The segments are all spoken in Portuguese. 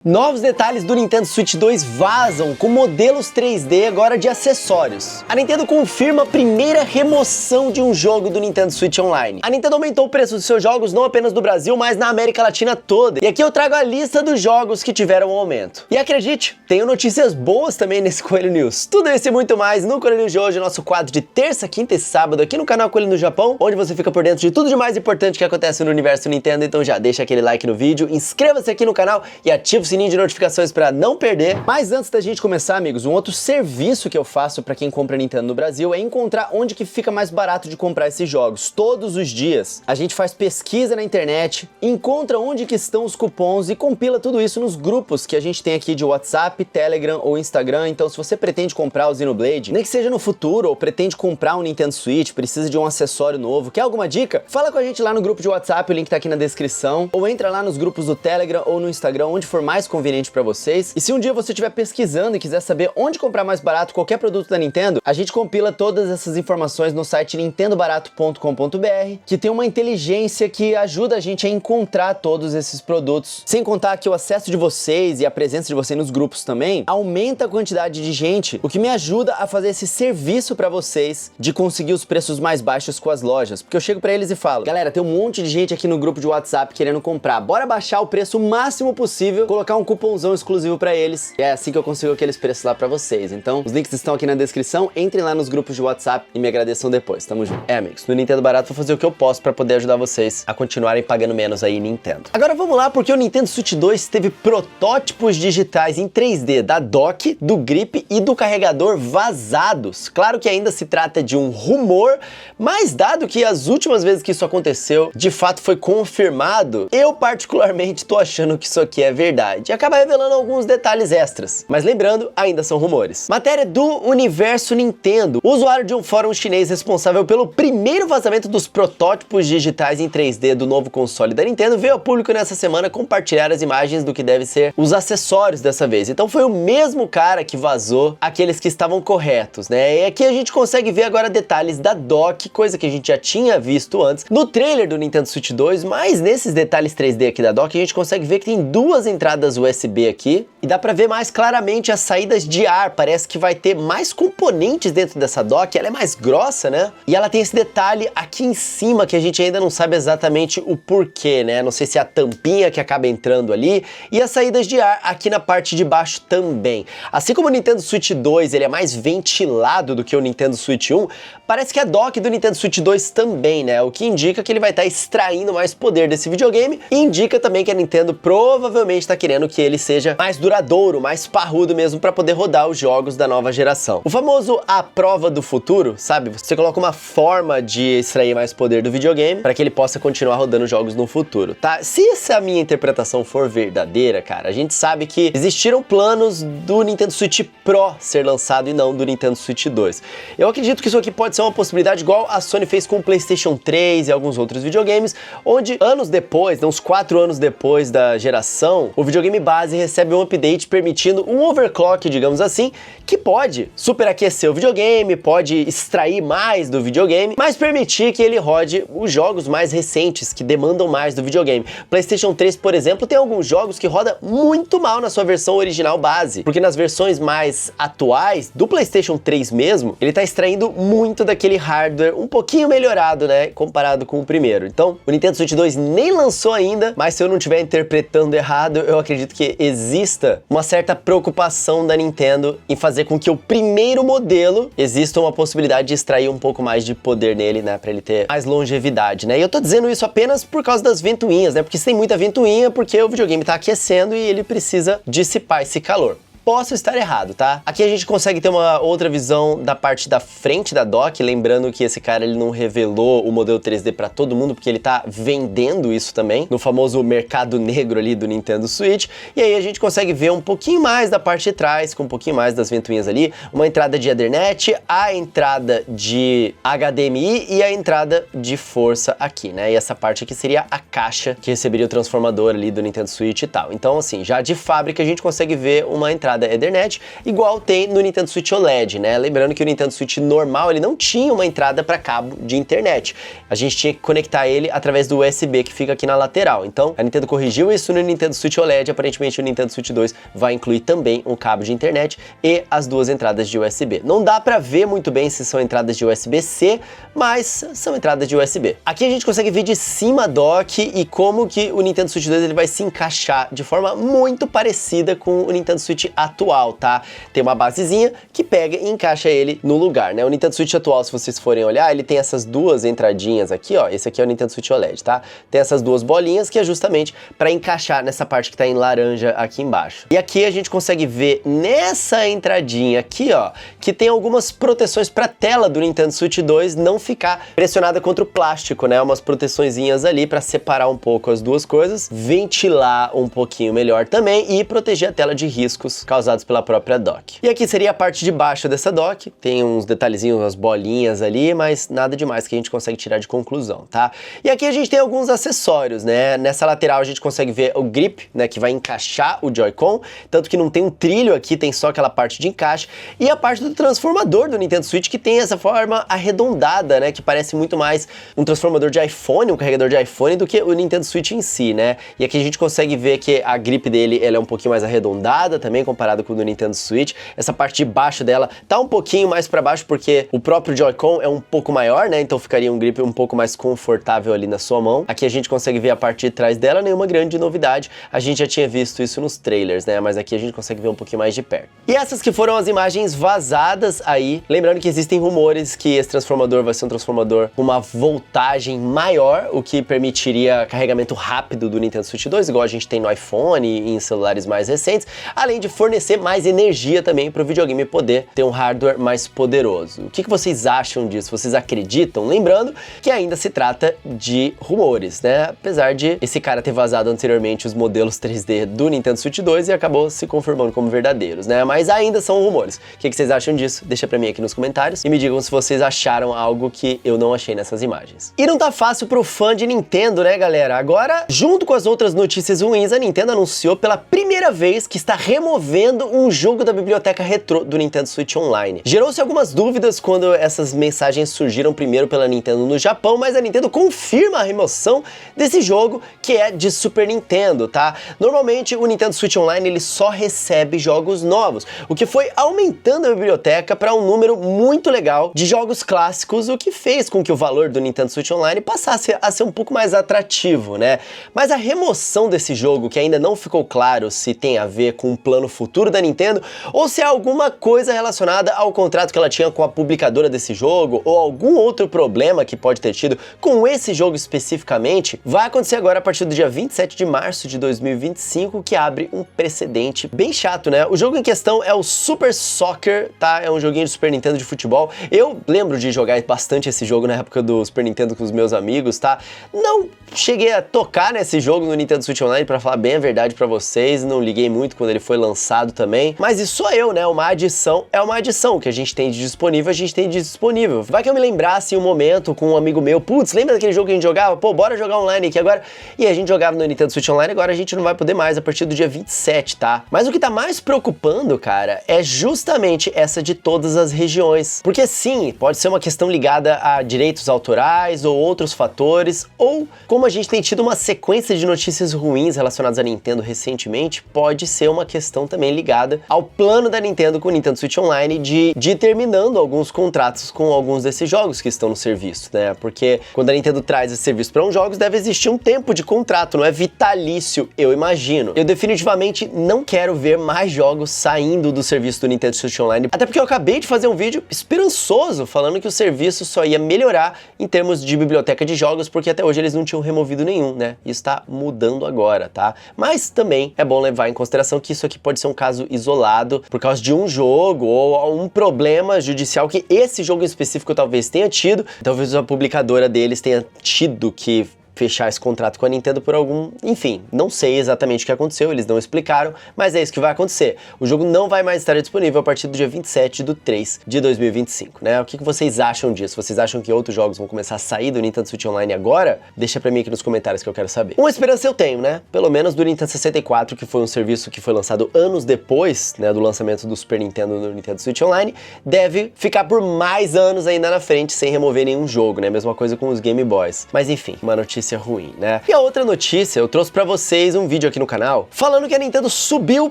Novos detalhes do Nintendo Switch 2 vazam com modelos 3D agora de acessórios. A Nintendo confirma a primeira remoção de um jogo do Nintendo Switch Online. A Nintendo aumentou o preço dos seus jogos não apenas do Brasil, mas na América Latina toda. E aqui eu trago a lista dos jogos que tiveram um aumento. E acredite, tenho notícias boas também nesse Coelho News. Tudo isso e muito mais no Coelho News de hoje, nosso quadro de terça, quinta e sábado aqui no canal Coelho no Japão, onde você fica por dentro de tudo de mais importante que acontece no universo Nintendo. Então já deixa aquele like no vídeo, inscreva-se aqui no canal e ativa o sininho de notificações para não perder. Mas antes da gente começar, amigos, um outro serviço que eu faço para quem compra Nintendo no Brasil é encontrar onde que fica mais barato de comprar esses jogos. Todos os dias a gente faz pesquisa na internet, encontra onde que estão os cupons e compila tudo isso nos grupos que a gente tem aqui de WhatsApp, Telegram ou Instagram. Então se você pretende comprar o Xenoblade, nem que seja no futuro, ou pretende comprar um Nintendo Switch, precisa de um acessório novo, quer alguma dica? Fala com a gente lá no grupo de WhatsApp, o link tá aqui na descrição, ou entra lá nos grupos do Telegram ou no Instagram, onde for mais conveniente para vocês. E se um dia você estiver pesquisando e quiser saber onde comprar mais barato qualquer produto da Nintendo, a gente compila todas essas informações no site nintendobarato.com.br, que tem uma inteligência que ajuda a gente a encontrar todos esses produtos. Sem contar que o acesso de vocês e a presença de vocês nos grupos também aumenta a quantidade de gente, o que me ajuda a fazer esse serviço para vocês de conseguir os preços mais baixos com as lojas. Porque eu chego para eles e falo: galera, tem um monte de gente aqui no grupo de WhatsApp querendo comprar, bora baixar o preço o máximo possível, colocar um cupomzão exclusivo pra eles, e é assim que eu consigo aqueles preços lá pra vocês. Então, os links estão aqui na descrição, entrem lá nos grupos de WhatsApp e me agradeçam depois, tamo junto. Amigos, no Nintendo Barato vou fazer o que eu posso pra poder ajudar vocês a continuarem pagando menos aí Nintendo. Agora vamos lá, porque o Nintendo Switch 2 teve protótipos digitais em 3D da dock, do grip e do carregador vazados. Claro que ainda se trata de um rumor, mas dado que as últimas vezes que isso aconteceu, de fato foi confirmado, eu particularmente tô achando que isso aqui é verdade. E acaba revelando alguns detalhes extras. Mas lembrando, ainda são rumores. Matéria do Universo Nintendo. O usuário de um fórum chinês responsável pelo primeiro vazamento dos protótipos digitais em 3D do novo console da Nintendo veio ao público nessa semana compartilhar as imagens do que deve ser os acessórios dessa vez. Então foi o mesmo cara que vazou aqueles que estavam corretos, né? E aqui a gente consegue ver agora detalhes da dock, coisa que a gente já tinha visto antes no trailer do Nintendo Switch 2, mas nesses detalhes 3D aqui da dock a gente consegue ver que tem duas entradas USB aqui, e dá pra ver mais claramente as saídas de ar. Parece que vai ter mais componentes dentro dessa dock, ela é mais grossa, né? E ela tem esse detalhe aqui em cima que a gente ainda não sabe exatamente o porquê, né? Não sei se é a tampinha que acaba entrando ali, e as saídas de ar aqui na parte de baixo também. Assim como o Nintendo Switch 2 ele é mais ventilado do que o Nintendo Switch 1, parece que a dock do Nintendo Switch 2 também, né? O que indica que ele vai estar extraindo mais poder desse videogame, e indica também que a Nintendo provavelmente está querendo que ele seja mais duradouro, mais parrudo mesmo, para poder rodar os jogos da nova geração. O famoso a prova do futuro, sabe? Você coloca uma forma de extrair mais poder do videogame para que ele possa continuar rodando jogos no futuro, tá? Se essa minha interpretação for verdadeira, cara, a gente sabe que existiram planos do Nintendo Switch Pro ser lançado e não do Nintendo Switch 2. Eu acredito que isso aqui pode ser uma possibilidade igual a Sony fez com o PlayStation 3 e alguns outros videogames, onde anos depois, uns 4 anos depois da geração, o videogame base recebe um update permitindo um overclock, digamos assim, que pode superaquecer o videogame, pode extrair mais do videogame, mas permitir que ele rode os jogos mais recentes, que demandam mais do videogame. PlayStation 3, por exemplo, tem alguns jogos que roda muito mal na sua versão original base, porque nas versões mais atuais, do PlayStation 3 mesmo, ele tá extraindo muito daquele hardware um pouquinho melhorado, né, comparado com o primeiro. Então, o Nintendo Switch 2 nem lançou ainda, mas se eu não estiver interpretando errado, eu acredito que exista uma certa preocupação da Nintendo em fazer com que o primeiro modelo exista uma possibilidade de extrair um pouco mais de poder nele, né, pra ele ter mais longevidade, né? E eu tô dizendo isso apenas por causa das ventoinhas, né? Porque se tem muita ventoinha, porque o videogame tá aquecendo e ele precisa dissipar esse calor. Posso estar errado, tá? Aqui a gente consegue ter uma outra visão da parte da frente da dock, lembrando que esse cara ele não revelou o modelo 3D pra todo mundo, porque ele tá vendendo isso também, no famoso mercado negro ali do Nintendo Switch, e aí a gente consegue ver um pouquinho mais da parte de trás, com um pouquinho mais das ventoinhas ali, uma entrada de Ethernet, a entrada de HDMI e a entrada de força aqui, né? E essa parte aqui seria a caixa que receberia o transformador ali do Nintendo Switch e tal. Então, assim, já de fábrica a gente consegue ver uma entrada entrada Ethernet, igual tem no Nintendo Switch OLED, né? Lembrando que o Nintendo Switch normal, ele não tinha uma entrada para cabo de internet. A gente tinha que conectar ele através do USB que fica aqui na lateral. Então, a Nintendo corrigiu isso no Nintendo Switch OLED, aparentemente o Nintendo Switch 2 vai incluir também um cabo de internet e as duas entradas de USB. Não dá para ver muito bem se são entradas de USB-C, mas são entradas de USB. Aqui a gente consegue ver de cima a dock e como que o Nintendo Switch 2 ele vai se encaixar de forma muito parecida com o Nintendo Switch atual, tá? Tem uma basezinha que pega e encaixa ele no lugar, né? O Nintendo Switch atual, se vocês forem olhar, ele tem essas duas entradinhas aqui, ó. Esse aqui é o Nintendo Switch OLED, tá? Tem essas duas bolinhas que é justamente para encaixar nessa parte que tá em laranja aqui embaixo. E aqui a gente consegue ver nessa entradinha aqui, ó, que tem algumas proteções para a tela do Nintendo Switch 2 não ficar pressionada contra o plástico, né? Umas proteçõezinhas ali para separar um pouco as duas coisas, ventilar um pouquinho melhor também e proteger a tela de riscos causados pela própria dock. E aqui seria a parte de baixo dessa dock, tem uns detalhezinhos, umas bolinhas ali, mas nada demais que a gente consegue tirar de conclusão, tá? E aqui a gente tem alguns acessórios, né? Nessa lateral a gente consegue ver o grip, né, que vai encaixar o Joy-Con, tanto que não tem um trilho aqui, tem só aquela parte de encaixe, e a parte do transformador do Nintendo Switch, que tem essa forma arredondada, né, que parece muito mais um transformador de iPhone, um carregador de iPhone, do que o Nintendo Switch em si, né? E aqui a gente consegue ver que a grip dele, ela é um pouquinho mais arredondada também, comparado com o do Nintendo Switch. Essa parte de baixo dela tá um pouquinho mais para baixo, porque o próprio Joy-Con é um pouco maior, né? Então ficaria um grip um pouco mais confortável ali na sua mão. Aqui a gente consegue ver a parte de trás dela, nenhuma grande novidade. A gente já tinha visto isso nos trailers, né? Mas aqui a gente consegue ver um pouquinho mais de perto. E essas que foram as imagens vazadas aí. Lembrando que existem rumores que esse transformador vai ser um transformador com uma voltagem maior, o que permitiria carregamento rápido do Nintendo Switch 2, igual a gente tem no iPhone e em celulares mais recentes, além de fornecer mais energia também para o videogame poder ter um hardware mais poderoso. O que vocês acham disso? Vocês acreditam? Lembrando que ainda se trata de rumores, né? Apesar de esse cara ter vazado anteriormente os modelos 3D do Nintendo Switch 2 e acabou se confirmando como verdadeiros, né? Mas ainda são rumores. O que vocês acham disso? Deixa pra mim aqui nos comentários e me digam se vocês acharam algo que eu não achei nessas imagens. E não tá fácil pro fã de Nintendo, né, galera? Agora, junto com as outras notícias ruins, a Nintendo anunciou pela primeira vez que está removendo um jogo da biblioteca retrô do Nintendo Switch Online. Gerou-se algumas dúvidas quando essas mensagens surgiram primeiro pela Nintendo no Japão, mas a Nintendo confirma a remoção desse jogo, que é de Super Nintendo, tá? Normalmente o Nintendo Switch Online ele só recebe jogos novos, o que foi aumentando a biblioteca para um número muito legal de jogos clássicos, o que fez com que o valor do Nintendo Switch Online passasse a ser um pouco mais atrativo, né? Mas a remoção desse jogo, que ainda não ficou claro se tem a ver com um plano futuro da Nintendo ou se é alguma coisa relacionada ao contrato que ela tinha com a publicadora desse jogo ou algum outro problema que pode ter tido com esse jogo especificamente, vai acontecer agora a partir do dia 27 de março de 2025, que abre um precedente bem chato, né? O jogo em questão é o Super Soccer, tá? É um joguinho de Super Nintendo de futebol. Eu lembro de jogar bastante esse jogo na época do Super Nintendo com os meus amigos, tá? Não cheguei a tocar nesse jogo no Nintendo Switch Online, pra falar bem a verdade pra vocês, não liguei muito quando ele foi lançado também, mas isso sou eu, né? Uma adição é uma adição, o que a gente tem de disponível, a gente tem de disponível. Vai que eu me lembrasse um momento com um amigo meu, putz, lembra daquele jogo que a gente jogava? Pô, bora jogar online aqui agora. E a gente jogava no Nintendo Switch Online, agora a gente não vai poder mais a partir do dia 27, tá? Mas o que tá mais preocupando, cara, é justamente essa de todas as regiões. Porque sim, pode ser uma questão ligada a direitos autorais ou outros fatores, ou como a gente tem tido uma sequência de notícias ruins relacionadas à Nintendo recentemente, pode ser uma questão também ligada ao plano da Nintendo com o Nintendo Switch Online de ir terminando alguns contratos com alguns desses jogos que estão no serviço, né? Porque quando a Nintendo traz esse serviço para uns jogos, deve existir um tempo de contrato, não é vitalício, eu imagino. Eu definitivamente não quero ver mais jogos saindo do serviço do Nintendo Switch Online, até porque eu acabei de fazer um vídeo esperançoso falando que o serviço só ia melhorar em termos de biblioteca de jogos, porque até hoje eles não tinham removido nenhum, né? Isso tá mudando agora, tá? Mas também é bom levar em consideração que isso aqui pode ser um caso isolado por causa de um jogo ou um problema judicial que esse jogo em específico talvez tenha tido, talvez a publicadora deles tenha tido que fechar esse contrato com a Nintendo por algum... Enfim, não sei exatamente o que aconteceu, eles não explicaram, mas é isso que vai acontecer. O jogo não vai mais estar disponível a partir do dia 27/3 de 2025, né? O que vocês acham disso? Vocês acham que outros jogos vão começar a sair do Nintendo Switch Online agora? Deixa pra mim aqui nos comentários que eu quero saber. Uma esperança eu tenho, né? Pelo menos do Nintendo 64, que foi um serviço que foi lançado anos depois, né, do lançamento do Super Nintendo no Nintendo Switch Online, deve ficar por mais anos ainda na frente sem remover nenhum jogo, né? Mesma coisa com os Game Boys. Mas enfim, uma notícia ruim, né? E a outra notícia, eu trouxe pra vocês um vídeo aqui no canal falando que a Nintendo subiu o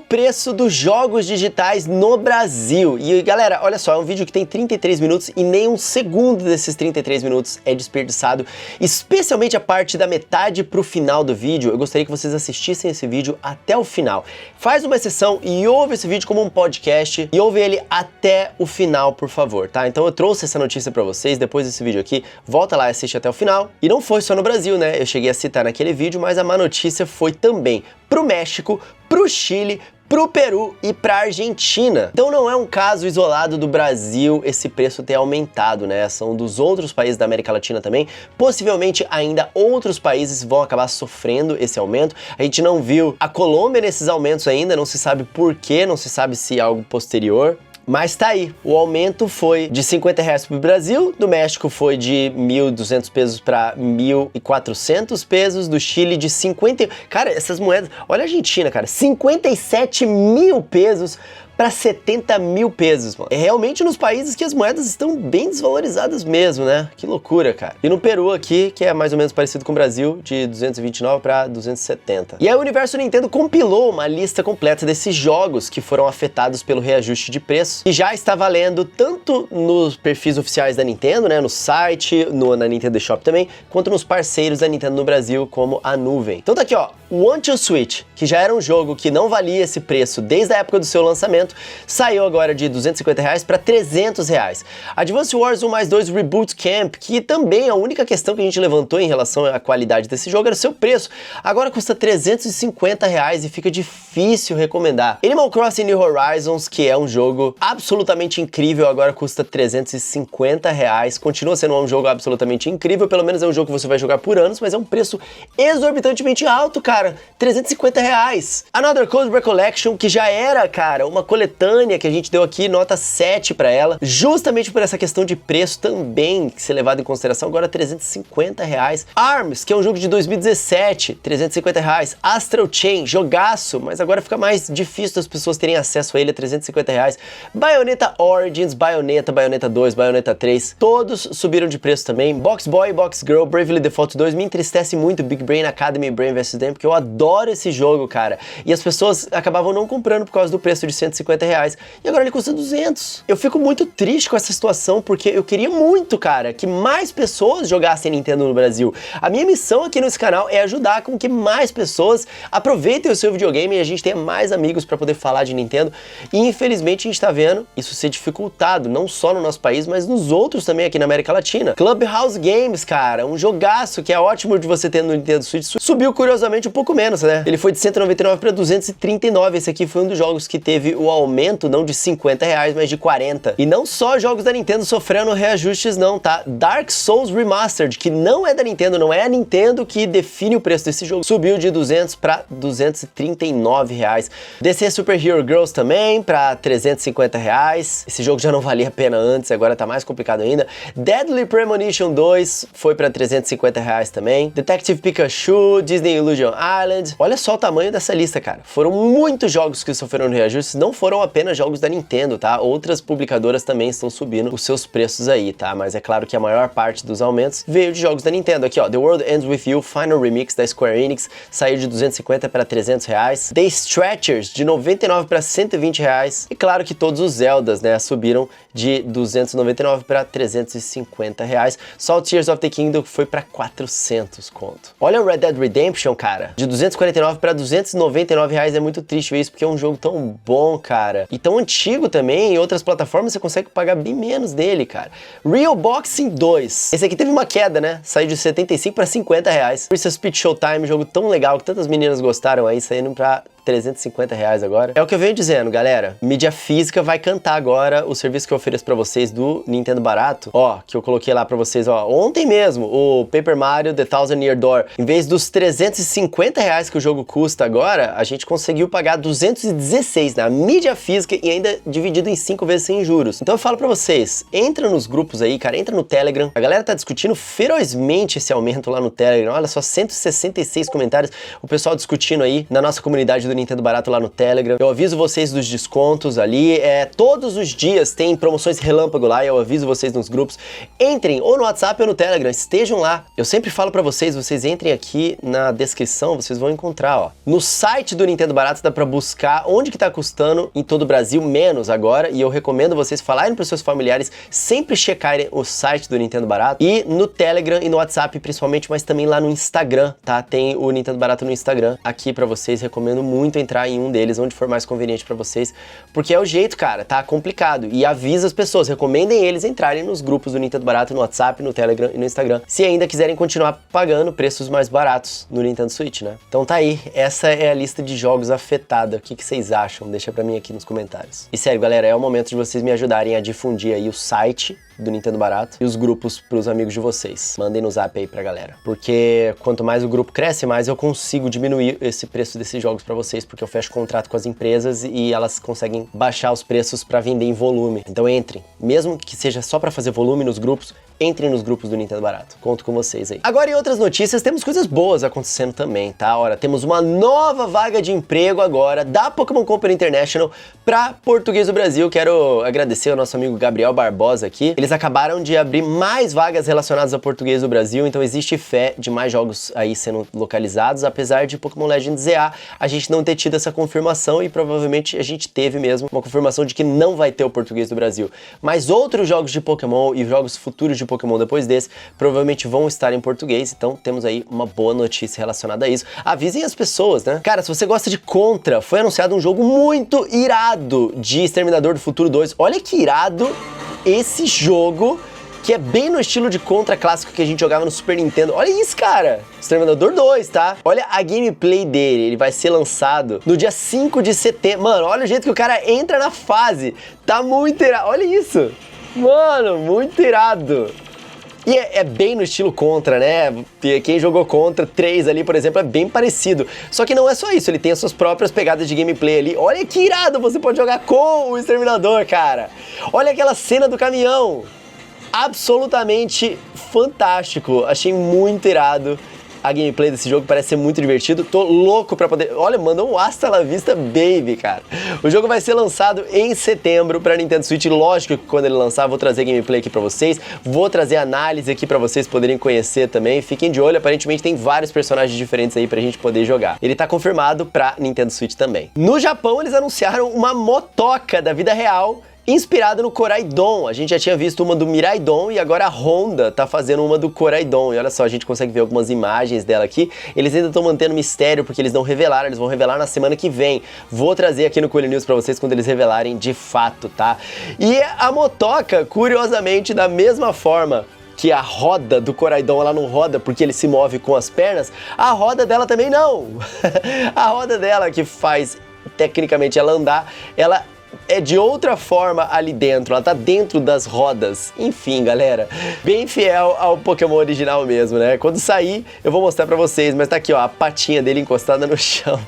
preço dos jogos digitais no Brasil. E galera, olha só, é um vídeo que tem 33 minutos e nem um segundo desses 33 minutos é desperdiçado, especialmente a parte da metade pro final do vídeo. Eu gostaria que vocês assistissem esse vídeo até o final. Faz uma exceção e ouve esse vídeo como um podcast e ouve ele até o final, por favor, tá? Então eu trouxe essa notícia pra vocês depois desse vídeo aqui, volta lá e assiste até o final. E não foi só no Brasil, né? Eu cheguei a citar naquele vídeo, mas a má notícia foi também pro México, pro Chile, pro Peru e pra Argentina. Então não é um caso isolado do Brasil esse preço ter aumentado, né? São dos outros países da América Latina também. Possivelmente ainda outros países vão acabar sofrendo esse aumento. A gente não viu a Colômbia nesses aumentos ainda, não se sabe por quê, não se sabe se é algo posterior. Mas tá aí, o aumento foi de R$50 pro Brasil, do México foi de 1.200 pesos para 1.400 pesos, do Chile de 50... Cara, essas moedas... Olha a Argentina, cara, 57 mil pesos para 70 mil pesos, mano. É realmente nos países que as moedas estão bem desvalorizadas mesmo, né? Que loucura, cara. E no Peru aqui, que é mais ou menos parecido com o Brasil, de 229 para 270. E aí o Universo Nintendo compilou uma lista completa desses jogos que foram afetados pelo reajuste de preço, e já está valendo tanto nos perfis oficiais da Nintendo, né? No site, na Nintendo Shop também, quanto nos parceiros da Nintendo no Brasil, como a Nuvem. Então tá aqui, ó, o One to Switch, que já era um jogo que não valia esse preço desde a época do seu lançamento, saiu agora de R$250 para R$300. Advance Wars 1+2 Reboot Camp, que também a única questão que a gente levantou em relação à qualidade desse jogo era o seu preço. Agora custa R$350 e fica difícil recomendar. Animal Crossing New Horizons, que é um jogo absolutamente incrível, agora custa R$350. Continua sendo um jogo absolutamente incrível, pelo menos é um jogo que você vai jogar por anos, mas é um preço exorbitantemente alto, cara. R$350. Another Code Recollection, que já era, cara, uma coletânea que a gente deu aqui, nota 7 pra ela, justamente por essa questão de preço também ser levado em consideração, agora R$350. ARMS, que é um jogo de 2017, R$350. Astral Chain, jogaço, mas agora fica mais difícil das pessoas terem acesso a ele, R$350. Bayonetta Origins, Bayonetta 2, Bayonetta 3, todos subiram de preço também. Box Boy, Box Girl, Bravely Default 2, me entristece muito Big Brain Academy, Brain vs. Them, porque eu adoro esse jogo, cara, e as pessoas acabavam não comprando por causa do preço de R$150, e agora ele custa 200. Eu fico muito triste com essa situação, porque eu queria muito, cara, que mais pessoas jogassem Nintendo no Brasil. A minha missão aqui nesse canal é ajudar com que mais pessoas aproveitem o seu videogame e a gente tenha mais amigos para poder falar de Nintendo, e infelizmente a gente tá vendo isso ser dificultado, não só no nosso país, mas nos outros também aqui na América Latina. Clubhouse Games, cara, um jogaço que é ótimo de você ter no Nintendo Switch, subiu curiosamente um pouco menos, né? Ele foi de 199 para 239, esse aqui foi um dos jogos que teve o aumento não de R$50, mas de 40. E não só jogos da Nintendo sofrendo reajustes não, tá? Dark Souls Remastered, que não é da Nintendo, não é a Nintendo que define o preço desse jogo, subiu de 200 para R$239. DC Super Hero Girls também para R$350. Esse jogo já não valia a pena antes, agora tá mais complicado ainda. Deadly Premonition 2 foi para R$350 também. Detective Pikachu, Disney Illusion Island. Olha só o tamanho dessa lista, cara. Foram muitos jogos que sofreram reajustes, não foram apenas jogos da Nintendo, tá? Outras publicadoras também estão subindo os seus preços aí, tá? Mas é claro que a maior parte dos aumentos veio de jogos da Nintendo. Aqui, ó, The World Ends With You, Final Remix da Square Enix, saiu de 250 para R$300. The Stretchers, de 99 para R$120. E claro que todos os Zeldas, né, subiram de 299 para R$350. Só o Tears of the Kingdom foi para 400 conto. Olha o Red Dead Redemption, cara, de 249 para R$299. É muito triste ver isso, porque é um jogo tão bom, cara, e tão antigo também. Em outras plataformas você consegue pagar bem menos dele, cara. Real Boxing 2, esse aqui teve uma queda, né, saiu de 75 para R$50. Princess Peach Showtime, jogo tão legal que tantas meninas gostaram aí, saindo para R$350 agora. É o que eu venho dizendo, galera. Mídia física vai cantar agora o serviço que eu ofereço pra vocês do Nintendo Barato. Ó, que eu coloquei lá pra vocês, ó, ontem mesmo, o Paper Mario The Thousand Year Door. Em vez dos R$350 que o jogo custa agora, a gente conseguiu pagar 216 na mídia física e ainda dividido em 5 vezes sem juros. Então eu falo pra vocês, entra nos grupos aí, cara, entra no Telegram. A galera tá discutindo ferozmente esse aumento lá no Telegram. Olha só, 166 comentários, o pessoal discutindo aí na nossa comunidade do Nintendo Barato lá no Telegram. Eu aviso vocês dos descontos ali, todos os dias tem promoções relâmpago lá, eu aviso vocês nos grupos. Entrem ou no WhatsApp ou no Telegram, estejam lá. Eu sempre falo pra vocês, vocês entrem aqui na descrição, vocês vão encontrar, ó. No site do Nintendo Barato dá pra buscar onde que tá custando em todo o Brasil, menos agora, e eu recomendo vocês falarem pros seus familiares, sempre checarem o site do Nintendo Barato, e no Telegram e no WhatsApp principalmente, mas também lá no Instagram, tá? Tem o Nintendo Barato no Instagram aqui pra vocês, recomendo muito entrar em um deles, onde for mais conveniente pra vocês, porque é o jeito, cara, tá complicado, e avisa as pessoas, recomendem eles entrarem nos grupos do Nintendo Barato, no WhatsApp, no Telegram e no Instagram, se ainda quiserem continuar pagando preços mais baratos no Nintendo Switch, né? Então tá aí, essa é a lista de jogos afetada, o que vocês acham? Deixa pra mim aqui nos comentários. E sério, galera, é o momento de vocês me ajudarem a difundir aí o site do Nintendo Barato e os grupos pros amigos de vocês. Mandem no zap aí pra galera. Porque quanto mais o grupo cresce, mais eu consigo diminuir esse preço desses jogos pra vocês, porque eu fecho contrato com as empresas e elas conseguem baixar os preços pra vender em volume. Então entrem. Mesmo que seja só pra fazer volume nos grupos, entrem nos grupos do Nintendo Barato. Conto com vocês aí. Agora, em outras notícias, temos coisas boas acontecendo também, tá? Ora, temos uma nova vaga de emprego agora da Pokémon Company International pra Português do Brasil. Quero agradecer ao nosso amigo Gabriel Barbosa aqui. Eles acabaram de abrir mais vagas relacionadas a Português do Brasil, então existe fé de mais jogos aí sendo localizados, apesar de Pokémon Legends EA a gente não ter tido essa confirmação, e provavelmente a gente teve mesmo uma confirmação de que não vai ter o Português do Brasil. Mas outros jogos de Pokémon e jogos futuros de Pokémon depois desse provavelmente vão estar em português, então temos aí uma boa notícia relacionada a isso. Avisem as pessoas, né? Cara, se você gosta de Contra, foi anunciado um jogo muito irado de Exterminador do Futuro 2. Olha que irado esse jogo, que é bem no estilo de Contra clássico que a gente jogava no Super Nintendo. Olha isso, cara! Exterminador 2, tá? Olha a gameplay dele, ele vai ser lançado no dia 5 de setembro. Mano, olha o jeito que o cara entra na fase. Tá muito irado. Olha isso! Mano, muito irado! E é bem no estilo Contra, né? Quem jogou Contra 3 ali, por exemplo, é bem parecido. Só que não é só isso, ele tem as suas próprias pegadas de gameplay ali. Olha que irado, você pode jogar com o Exterminador, cara. Olha aquela cena do caminhão. Absolutamente fantástico. Achei muito irado. A gameplay desse jogo parece ser muito divertido. Tô louco pra poder... Olha, mandou um Hasta la Vista Baby, cara. O jogo vai ser lançado em setembro pra Nintendo Switch. Lógico que quando ele lançar, vou trazer gameplay aqui pra vocês. Vou trazer análise aqui pra vocês poderem conhecer também. Fiquem de olho, aparentemente tem vários personagens diferentes aí pra gente poder jogar. Ele tá confirmado pra Nintendo Switch também. No Japão, eles anunciaram uma motoca da vida real inspirado no Koraidon. A gente já tinha visto uma do Miraidon e agora a Honda tá fazendo uma do Koraidon. E olha só, a gente consegue ver algumas imagens dela aqui. Eles ainda estão mantendo mistério porque eles não revelaram, eles vão revelar na semana que vem. Vou trazer aqui no Coelho News pra vocês quando eles revelarem de fato, tá? E a motoca, curiosamente, da mesma forma que a roda do Koraidon, ela não roda porque ele se move com as pernas, a roda dela também não. A roda dela, que faz tecnicamente ela andar, ela é de outra forma ali dentro, ela tá dentro das rodas. Enfim, galera, bem fiel ao Pokémon original mesmo, né? Quando sair, eu vou mostrar pra vocês, mas tá aqui, ó, a patinha dele encostada no chão.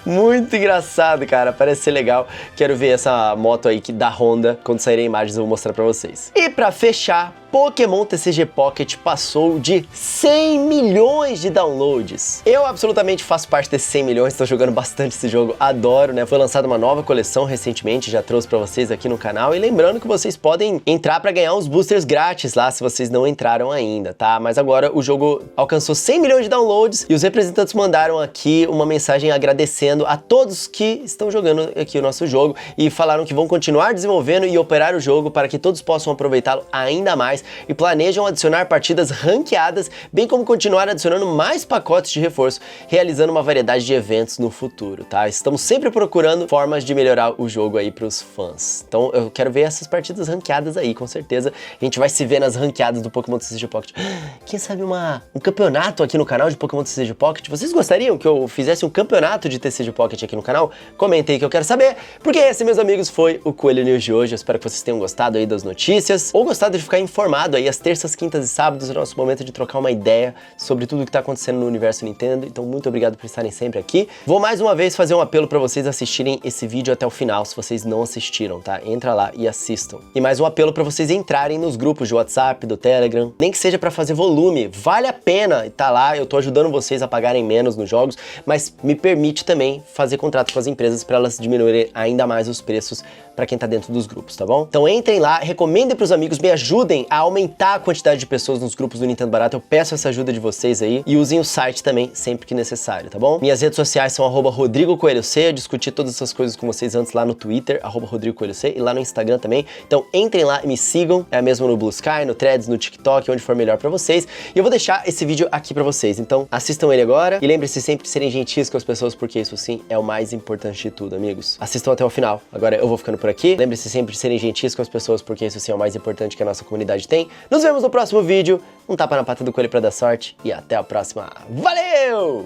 Muito engraçado, cara, parece ser legal. Quero ver essa moto aí da Honda, quando saírem imagens eu vou mostrar pra vocês. E pra fechar, Pokémon TCG Pocket passou de 100 milhões de downloads. Eu absolutamente faço parte desses 100 milhões, estou jogando bastante esse jogo, adoro, né? Foi lançada uma nova coleção recentemente, já trouxe pra vocês aqui no canal, e lembrando que vocês podem entrar pra ganhar uns boosters grátis lá, se vocês não entraram ainda, tá? Mas agora o jogo alcançou 100 milhões de downloads e os representantes mandaram aqui uma mensagem agradecendo a todos que estão jogando aqui o nosso jogo e falaram que vão continuar desenvolvendo e operar o jogo para que todos possam aproveitá-lo ainda mais. canais e planejam adicionar partidas ranqueadas, bem como continuar adicionando mais pacotes de reforço, realizando uma variedade de eventos no futuro, tá? Estamos sempre procurando formas de melhorar o jogo aí pros fãs. Então eu quero ver essas partidas ranqueadas aí, com certeza. A gente vai se ver nas ranqueadas do Pokémon TCG Pocket. Quem sabe um campeonato aqui no canal de Pokémon TCG Pocket? Vocês gostariam que eu fizesse um campeonato de TCG Pocket aqui no canal? Comentem aí que eu quero saber, porque esse, meus amigos, foi o Coelho News de hoje. Eu espero que vocês tenham gostado aí das notícias, ou gostado de ficar informado aí às terças, quintas e sábados, é o nosso momento de trocar uma ideia sobre tudo que tá acontecendo no universo Nintendo. Então muito obrigado por estarem sempre aqui. Vou mais uma vez fazer um apelo pra vocês assistirem esse vídeo até o final, se vocês não assistiram, tá? Entra lá e assistam. E mais um apelo pra vocês entrarem nos grupos de WhatsApp, do Telegram, nem que seja pra fazer volume, vale a pena tá lá. Eu tô ajudando vocês a pagarem menos nos jogos, mas me permite também fazer contrato com as empresas pra elas diminuírem ainda mais os preços pra quem tá dentro dos grupos, tá bom? Então entrem lá, recomendem pros amigos, me ajudem a aumentar a quantidade de pessoas nos grupos do Nintendo Barato. Eu peço essa ajuda de vocês aí, e usem o site também sempre que necessário, tá bom? Minhas redes sociais são @RodrigoCoelhoC, eu discuti todas essas coisas com vocês antes lá no Twitter, @RodrigoCoelhoC, e lá no Instagram também. Então entrem lá e me sigam, mesmo no Blue Sky, no Threads, no TikTok, onde for melhor pra vocês. E eu vou deixar esse vídeo aqui pra vocês, então assistam ele agora, e lembre-se sempre de serem gentis com as pessoas, porque isso sim é o mais importante de tudo, amigos. Assistam até o final. Agora eu vou ficando por aqui. Lembre-se sempre de serem gentis com as pessoas, porque isso sim é o mais importante que a nossa comunidade tem. Nos vemos no próximo vídeo. Um tapa na pata do coelho pra dar sorte e até a próxima. Valeu!